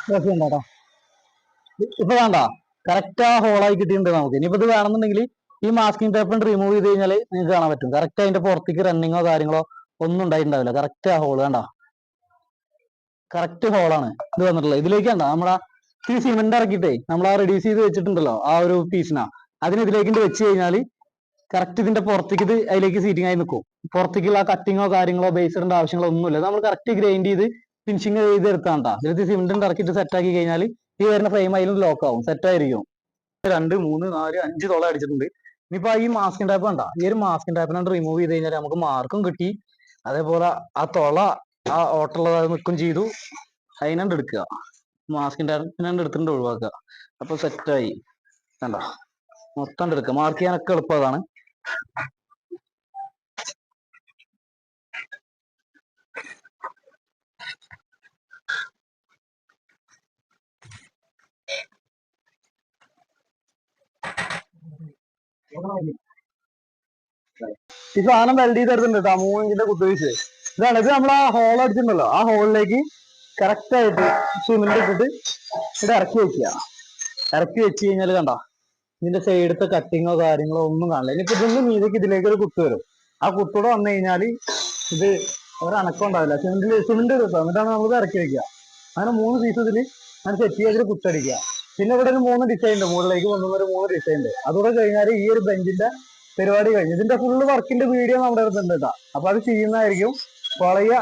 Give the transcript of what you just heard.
കേട്ടോ. ഇപ്പൊ വേണ്ട കറക്റ്റ് ആ ഹോളായി കിട്ടിയിട്ടുണ്ട് നമുക്ക്. ഇനിയിപ്പോ ഇത് വേണമെന്നുണ്ടെങ്കിൽ ഈ മാസ്കിംഗ് ടേപ്പ് റിമൂവ് ചെയ്ത് കഴിഞ്ഞാൽ നിങ്ങൾക്ക് കാണാൻ പറ്റും. കറക്റ്റ് അതിന്റെ പുറത്തേക്ക് റണ്ണിങ്ങോ കാര്യങ്ങളോ ഒന്നും ഉണ്ടായിട്ടുണ്ടാവില്ല. കറക്റ്റ് ആ ഹോള് വേണ്ട, കറക്റ്റ് ഹോളാണ് ഇത് വന്നിട്ടുള്ളത്. ഇതിലേക്ക് വേണ്ട നമ്മളാ ഈ സിമെന്റ് ഇറക്കിയിട്ടേ നമ്മൾ ആ റെഡ്യൂസ് ചെയ്ത് വെച്ചിട്ടുണ്ടല്ലോ ആ ഒരു പീസിനാ, അതിന് ഇതിലേക്ക് വെച്ച് കഴിഞ്ഞാൽ കറക്റ്റ് ഇതിന്റെ പുറത്തേക്ക് ഇത് അതിലേക്ക് സീറ്റിംഗ് ആയി നിൽക്കും. പുറത്തേക്കുള്ള കട്ടിങ്ങോ കാര്യങ്ങളോ ബേസ് ഇടേണ്ട ആവശ്യങ്ങളോ ഒന്നുമില്ല. നമ്മൾ കറക്റ്റ് ഗ്രൈൻഡ് ചെയ്ത് ഫിനിഷിങ് ചെയ്ത് എടുത്താണ്ടാ. ഇതിൽ സിമെന്റ് ഇറക്കിയിട്ട് സെറ്റ് ആക്കി കഴിഞ്ഞാൽ ഈ വരുന്ന ഫ്രെയിം അതിലും ലോക്ക് ആവും, സെറ്റ് ആയിരിക്കും. 2, 3, 4, 5 തോളം അടിച്ചിട്ടുണ്ട്. ഇനിയിപ്പോ ഈ മാസ്കിംഗ് ടൈപ്പ് വേണ്ട, ഈ ഒരു മാസ്കിംഗ് ടൈപ്പിനെ റിമൂവ് ചെയ്ത് കഴിഞ്ഞാൽ നമുക്ക് മാർക്കും കിട്ടി. അതേപോലെ ആ തൊള ആ ഓട്ടുള്ളത് നിൽക്കും ചെയ്തു. അതിനണ്ട് എടുക്കുക, മാസ്കിംഗ് ടൈപ്പിനെ എടുത്തിട്ട് ഒഴിവാക്കുക. അപ്പൊ സെറ്റായി കണ്ട, മൊത്തം എടുക്കുക. മാർക്ക് ചെയ്യാനൊക്കെ എളുപ്പം അതാണ്. ഈ സാധനം വെൽഡ് ചെയ്തെടുത്തിട്ടുണ്ട് കേട്ടോ, 3 ഇഞ്ചിന്റെ കുത്തുവീച്ച്. ഇതാണ് ഇത്. നമ്മൾ ആ ഹോൾ അടിച്ചിട്ടുണ്ടല്ലോ ആ ഹോളിലേക്ക് കറക്റ്റ് ആയിട്ട് സിമെന്റ് ഇട്ടിട്ട് ഇത് ഇറക്കി വെക്കുക. ഇറക്കി വെച്ച് കഴിഞ്ഞാൽ കണ്ട ഇതിന്റെ സൈഡത്തെ കട്ടിങ്ങോ കാര്യങ്ങളോ ഒന്നും കാണില്ല. ഇനിയിപ്പോ ഇതിന്റെ മീതക്ക് ഇതിലേക്ക് ഒരു കുത്ത് വരും. ആ കുത്തൂടെ വന്നു കഴിഞ്ഞാൽ ഇത് ഒരനക്കം ഉണ്ടാവില്ല. സിമെന്റ് കിട്ടും. എന്നിട്ടാണ് നമ്മൾ ഇറക്കി വെക്കുക. അങ്ങനെ 3 പീസ് ഇതിൽ അങ്ങനെ സെറ്റ് ചെയ്തിട്ട് കുത്തടിക്കുക. പിന്നെ ഇവിടെ ഒരു 3 ഡിസൈൻ ഉണ്ട്, മുകളിലേക്ക് കൊണ്ടുവന്ന ഒരു 3 ഡിസൈൻ ഉണ്ട്. അതുകൂടെ കഴിഞ്ഞാൽ ഈ ഒരു ബെഞ്ചിന്റെ പരിപാടി കഴിഞ്ഞു. ഇതിന്റെ ഫുള്ള് വർക്കിന്റെ വീഡിയോ നമ്മുടെ അടുത്തുണ്ട് കേട്ടോ. അപ്പൊ അത് ചെയ്യുന്നതായിരിക്കും. വളരെ